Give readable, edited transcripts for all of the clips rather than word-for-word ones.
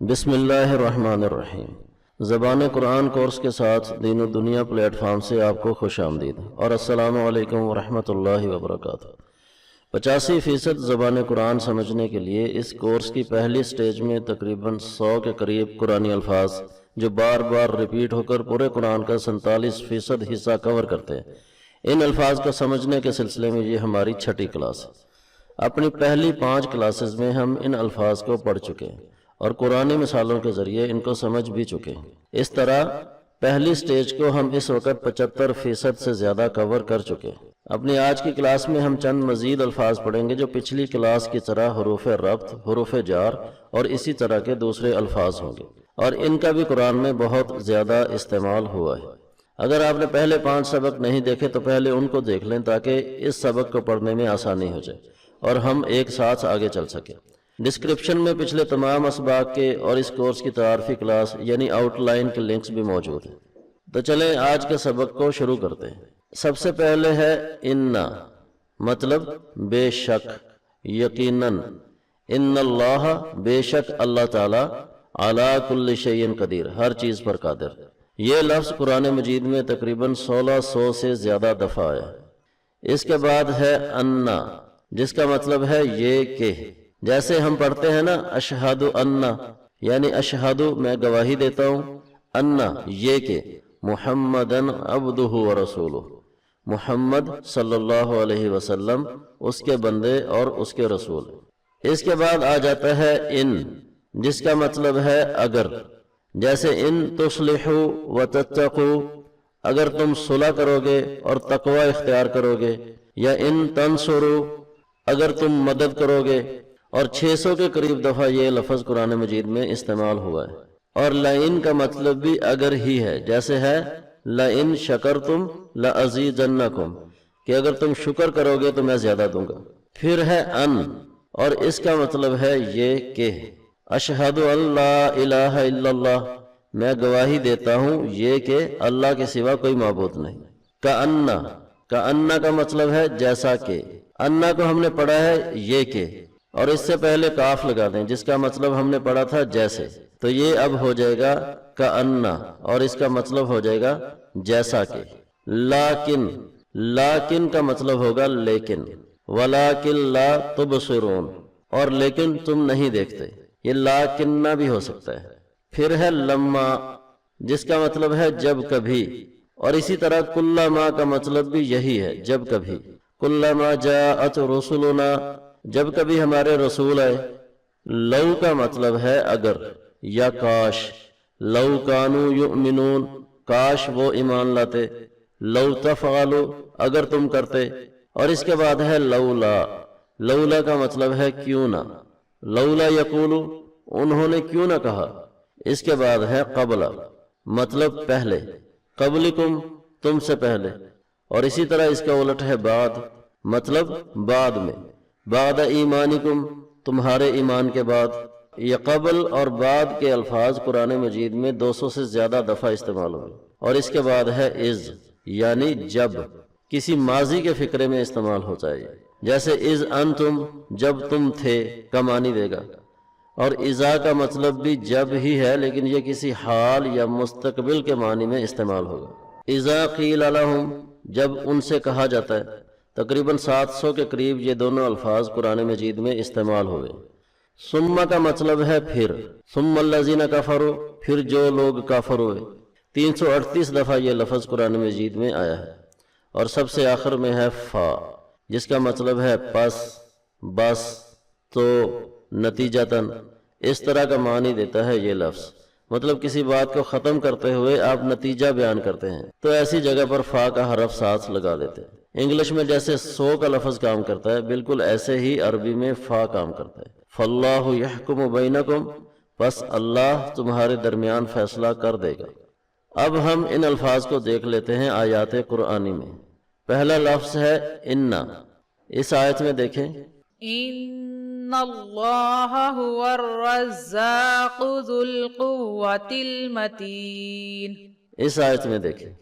بسم اللہ الرحمن الرحیم۔ زبان قرآن کورس کے ساتھ دین و دنیا پلیٹ فارم سے آپ کو خوش آمدید اور السلام علیکم ورحمۃ اللہ وبرکاتہ۔ 85% زبان قرآن سمجھنے کے لیے اس کورس کی پہلی سٹیج میں تقریباً 100 کے قریب قرآنی الفاظ جو بار بار ریپیٹ ہو کر پورے قرآن کا 47% حصہ کور کرتے ہیں، ان الفاظ کو سمجھنے کے سلسلے میں یہ ہماری چھٹی کلاس ہے۔ اپنی پہلی 5 کلاسز میں ہم ان الفاظ کو پڑھ چکے ہیں اور قرآنی مثالوں کے ذریعے ان کو سمجھ بھی چکے ہیں۔ اس طرح پہلی سٹیج کو ہم اس وقت 75% سے زیادہ کور کر چکے ہیں۔ اپنی آج کی کلاس میں ہم چند مزید الفاظ پڑھیں گے جو پچھلی کلاس کی طرح حروف ربط، حروف جار اور اسی طرح کے دوسرے الفاظ ہوں گے، اور ان کا بھی قرآن میں بہت زیادہ استعمال ہوا ہے۔ اگر آپ نے پہلے 5 سبق نہیں دیکھے تو پہلے ان کو دیکھ لیں تاکہ اس سبق کو پڑھنے میں آسانی ہو جائے اور ہم ایک ساتھ آگے چل سکیں۔ ڈسکرپشن میں پچھلے تمام اسباق کے اور اس کورس کی تعارفی کلاس یعنی آؤٹ لائن کے لنکس بھی موجود ہیں۔ تو چلیں آج کے سبق کو شروع کرتے ہیں۔ سب سے پہلے ہے انا، مطلب بے شک، یقیناً، ان اللہ، بے شک اللہ تعالی، علی کل شیء قدیر، ہر چیز پر قادر۔ یہ لفظ قرآن مجید میں تقریباً 1600 سے زیادہ دفعہ آیا ہے۔ اس کے بعد ہے انا، جس کا مطلب ہے یہ کہ، جیسے ہم پڑھتے ہیں نا اشہد انا، یعنی اشہد میں گواہی دیتا ہوں، انا یہ کہ، محمدن عبدہ ورسولہ، محمد صلی اللہ علیہ وسلم اس کے بندے اور اس کے رسول۔ اس کے بعد آ جاتا ہے ان، جس کا مطلب ہے اگر، جیسے ان تصلحوا وتتقوا، اگر تم صلح کرو گے اور تقوی اختیار کرو گے، یا ان تنصروا، اگر تم مدد کرو گے، اور 600 کے قریب دفعہ یہ لفظ قرآن مجید میں استعمال ہوا ہے۔ اور لئن کا مطلب بھی اگر ہی ہے، جیسے ہے لئن شکرتم لازیدنکم، کہ اگر تم شکر کرو گے تو میں زیادہ دوں گا۔ پھر ہے ان، اور اس کا مطلب ہے یہ کہ، اشہد ان لا الہ الا اللہ، میں گواہی دیتا ہوں یہ کہ اللہ کے سوا کوئی معبود نہیں۔ کأنہ، کأنہ کا مطلب ہے جیسا کہ، انا کو ہم نے پڑھا ہے یہ کہ، اور اس سے پہلے کاف لگا دیں جس کا مطلب ہم نے پڑھا تھا جیسے، تو یہ اب ہو جائے گا کأنہ، اور اس کا مطلب ہو جائے گا جیسا کہ۔ لیکن، لیکن کا مطلب ہوگا لیکن، ولیکن لا تبصرون، اور لیکن تم نہیں دیکھتے، یہ لیکنہ بھی ہو سکتا ہے۔ پھر ہے لما، جس کا مطلب ہے جب کبھی، اور اسی طرح کلما کا مطلب بھی یہی ہے، جب کبھی۔ کلما جاءت رسلنا، جب کبھی ہمارے رسول آئے۔ لو کا مطلب ہے اگر یا کاش، لو کانوا یؤمنون، کاش وہ ایمان لاتے۔ لو تفعلوا، اگر تم کرتے۔ اور اس کے بعد ہے لولا، لولا کا مطلب ہے کیوں نہ۔ لولا یقولوا، انہوں نے کیوں نہ کہا۔ اس کے بعد ہے قبل، مطلب پہلے، قبلکم، تم سے پہلے۔ اور اسی طرح اس کا الٹ ہے بعد، مطلب بعد میں، بعد ایمانکم، تمہارے ایمان کے بعد۔ یہ قبل اور بعد کے الفاظ قرآن مجید میں 200 سے زیادہ دفعہ استعمال ہوئے۔ اور اس کے بعد ہے از، یعنی جب، کسی ماضی کے فقرے میں استعمال ہو جائے، جیسے از انتم، جب تم تھے کا معنی دے گا۔ اور اذا کا مطلب بھی جب ہی ہے، لیکن یہ کسی حال یا مستقبل کے معنی میں استعمال ہوگا۔ اذا قیل لہم، جب ان سے کہا جاتا ہے۔ تقریباً 700 کے قریب یہ دونوں الفاظ قرآن مجید میں استعمال ہوئے۔ ثم کا مطلب ہے پھر، ثم الذین کفروا، پھر جو لوگ کافر ہوئے۔ 338 دفعہ یہ لفظ قرآن مجید میں آیا ہے۔ اور سب سے آخر میں ہے فا، جس کا مطلب ہے پس، بس، تو، نتیجتاً، اس طرح کا معنی دیتا ہے یہ لفظ۔ مطلب کسی بات کو ختم کرتے ہوئے آپ نتیجہ بیان کرتے ہیں تو ایسی جگہ پر فا کا حرف ساتھ لگا دیتے ہیں۔ انگلش میں جیسے سو کا لفظ کام کرتا ہے، بالکل ایسے ہی عربی میں فا کام کرتا ہے۔ فاللہ یحکم بینکم، بس اللہ تمہارے درمیان فیصلہ کر دے گا۔ اب ہم ان الفاظ کو دیکھ لیتے ہیں آیات قرآنی میں۔ پہلا لفظ ہے انا، اس آیت میں دیکھیں، ان اللہ هو الرزاق ذو القوة المتین۔ اس آیت میں دیکھیں،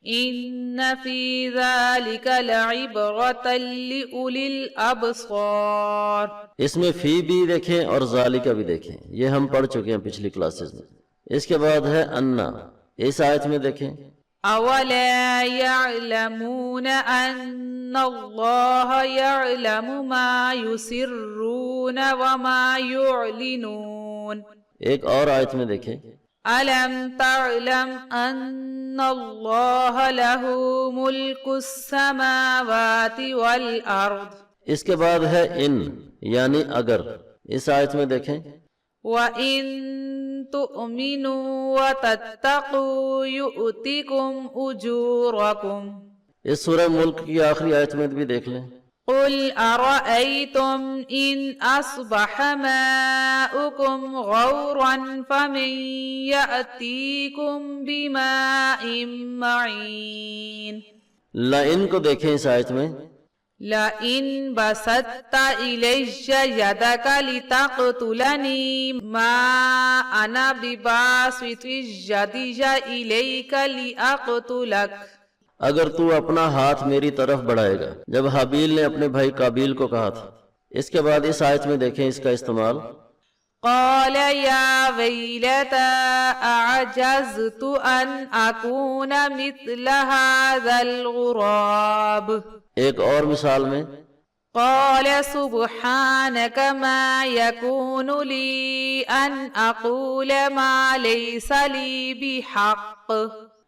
إن في ذلك لعبرة لأولي الأبصار. اس میں فی بھی دیکھیں اور ذالک بھی دیکھیں، یہ ہم پڑھ چکے ہیں پچھلی کلاسز میں۔ اس کے بعد ہے انا، اس آیت میں دیکھیں أولا يعلمون أن الله يعلم ما يسرون وما يعلنون. ایک اور آیت میں دیکھیں ألم تعلم أن الله له ملك السماوات والأرض. اس کے بعد ہے ان یعنی اگر، اس آیت میں دیکھیں وَإِن تُؤْمِنُوا وَتَتَّقُوا يُؤْتِكُمْ أُجُورَكُمْ. اس سورہ ملک کی آخری آیت میں بھی دیکھ لیں قُلْ أَرَأَيْتُمْ إِنْ أَصْبَحَ مَاؤُكُمْ غَوْرًا فَمَنْ يَأْتِيكُمْ بِمَاءٍ مَّعِينٍ. لَإِن کو دیکھیں اس آیت میں لَئِن بَسَطتَ إِلَيَّ يَدَكَ لِتَقْتُلَنِي مَا أَنَا بِبَاسِطٍ يَدِيَ إِلَيْكَ لِأَقْتُلَكَ. اگر تو اپنا ہاتھ میری طرف بڑھائے گا، جب حابیل نے اپنے بھائی قابیل کو کہا تھا۔ اس کے بعد اس آیت میں دیکھیں اس کا استعمال قال يا ويلتى أعجزت أن أكون مثل هذا الغراب. ایک اور مثال میں قال سبحانك ما يكون لي أن أقول ما ليس لي بحق.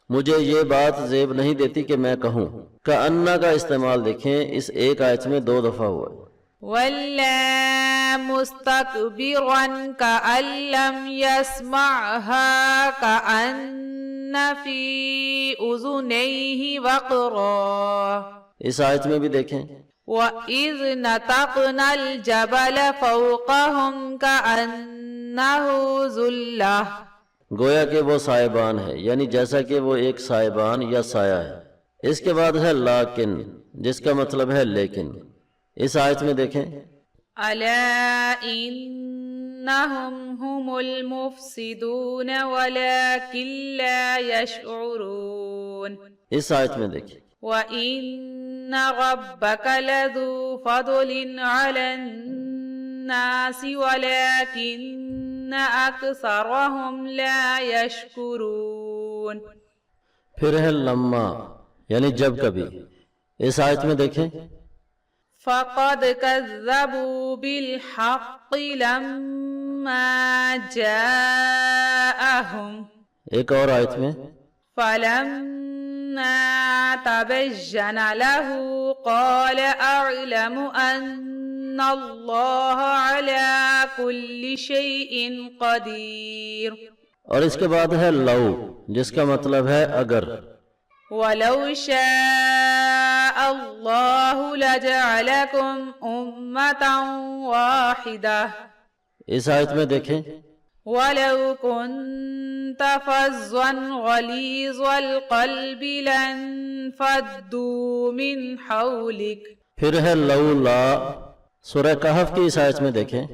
مجھے یہ بات زیب نہیں دیتی کہ میں کہوں۔ کأنہ کا استعمال دیکھیں اس ایک آیت میں 2 دفعہ ہوا ہے۔ وَلَا مُسْتَكْبِرًا كَأَن لَّمْ يَسْمَعْهَا كَأَنَّ فِي أُذُنَيْهِ وَقْرًا. اس آیت میں بھی دیکھیں وَإِذْ نَتَقْنَا الْجَبَلَ فَوْقَهُمْ كَأَنَّهُ ظُلَّةٌ. گویا کہ وہ سائبان ہے، یعنی جیسا کہ وہ ایک سائبان یا سایہ ہے۔ اس کے بعد ہے لیکن، جس کا مطلب ہے لیکن۔ اس آیت میں دیکھیں أَلَا إِنَّهُمْ هُمُ الْمُفْسِدُونَ وَلَكِنْ لَا يَشْعُرُونَ. اس آیت میں دیکھیں وَإِنَّ رَبَّكَ لَذُو فَضْلٍ عَلَى النَّاسِ وَلَكِنَّ أَكْثَرَهُمْ لَا يَشْكُرُونَ. پھر ہے لما یعنی جب کبھی۔ اس آیت میں دیکھیں فَقَدْ كَذَّبُوا بِالْحَقِّ لَمَّا جَاءَهُمْ. ایک اور آیت میں فَلَمَّا تَبَيَّنَ لَهُ قَالَ أَعْلَمُ أَنَّ اللَّهَ عَلَى كُلِّ شَيْءٍ قَدِيرٌ. اور اس کے بعد ہے لو، جس کا مطلب ہے اگر۔ وَلَوْ شَاءَ اللَّهُ لَجَعَلَكُمْ أُمَّةً وَاحِدَةً. اس آیت میں دیکھیں وَلَوْ كُنْتَ فَظًّا غَلِيظَ الْقَلْبِ لَانفَضُّوا مِنْ حَوْلِكَ. پھر ہے لولا، سورہ کہف کی اس آیت میں دیکھیں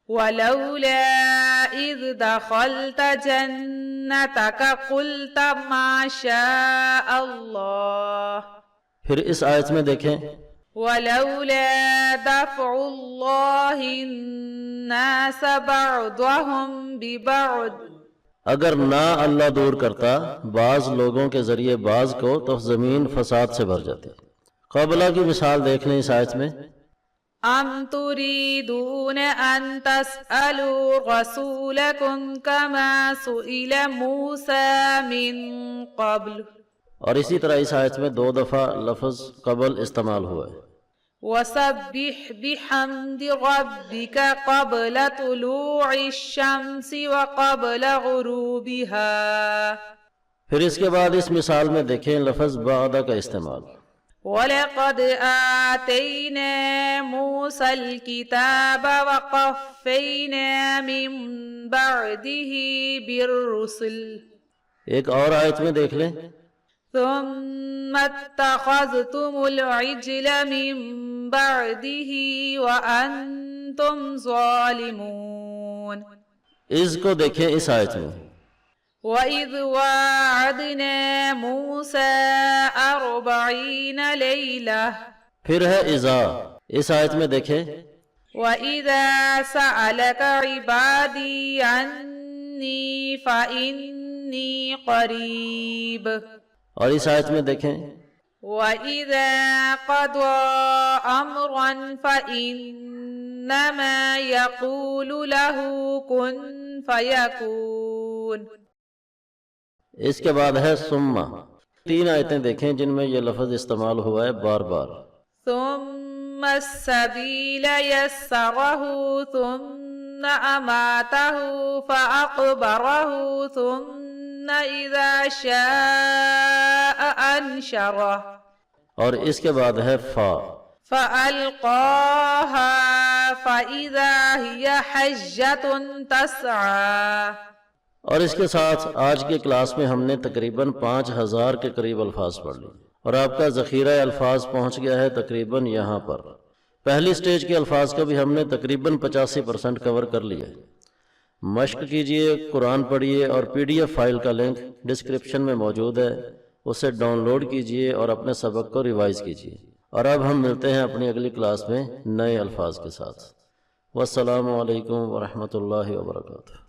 وَلَوْلَا إِذْ دَخَلْتَ جَنَّتَكَ قُلْتَ مَا شَاءَ اللَّهُ. پھر اس آیت میں دیکھیں وَلَوْلَا دَفْعُ اللَّهِ النَّاسَ بَعْضَهُمْ بِبَعْضٍ. اگر نہ اللہ دور کرتا بعض لوگوں کے ذریعے بعض کو تو زمین فساد سے بھر جاتی۔ قبلہ کی مثال دیکھ لیں اس آیت میں أَمْ تُرِيدُونَ أَن تَسْأَلُوا رَسُولَكُمْ كَمَا سُئِلَ مُوسَى مِن قَبْلُ. اور اسی طرح اس آیت میں 2 دفعہ لفظ قبل استعمال ہوا ہے۔ وَسَبِّحْ بِحَمْدِ رَبِّكَ قَبْلَ طُلُوعِ الشَّمْسِ وَقَبْلَ غُرُوبِهَا. پھر اس کے بعد اس مثال میں دیکھیں لفظ بعد کا استعمال۔ وَلَقَدْ آتَيْنَا مُوسَى الْكِتَابَ وَقَفَّيْنَا مِن بَعْدِهِ بِالرُّسُلِ. ایک اور آیت میں دیکھ لیں ثُمَّ اتَّخَذْتُمُ الْعِجْلَ مِن بَعْدِهِ وَأَنْتُمْ ظَالِمُونَ. اس کو دیکھیں اس آیت میں وَإِذْ وَاعَدْنَا مُوسَى 40 لَيْلَةً پھر ہے اذا، اس آیت میں دیکھیں وَإِذَا سَأَلَكَ عِبَادِي عَنِّي فَإِنِّي قَرِيبٌ، اور اس آیت میں دیکھیں وَإِذَا قَضَى أَمْرًا فَإِنَّمَا يَقُولُ لَهُ كُن فَيَكُونُ۔ اس کے بعد ہے ثم، 3 آیتیں دیکھیں جن میں یہ لفظ استعمال ہوا ہے بار بار۔ ثم السبيل يسره ثم أماته فأقبره ثم إذا شاء أنشره، اور اس کے بعد ہے فا، فألقاها فإذا هي حجة تسعى۔ اور اس کے ساتھ آج کی کلاس میں ہم نے تقریباً 5000 کے قریب الفاظ پڑھ لیے، اور آپ کا ذخیرہ الفاظ پہنچ گیا ہے تقریباً یہاں پر۔ پہلی سٹیج کے الفاظ کا بھی ہم نے تقریباً 85% کور کر لیا ہے۔ مشق کیجئے، قرآن پڑھیے، اور PDF فائل کا لنک ڈسکرپشن میں موجود ہے، اسے ڈاؤن لوڈ کیجئے اور اپنے سبق کو ریوائز کیجئے۔ اور اب ہم ملتے ہیں اپنی اگلی کلاس میں نئے الفاظ کے ساتھ۔ والسلام علیکم ورحمۃ اللہ وبرکاتہ۔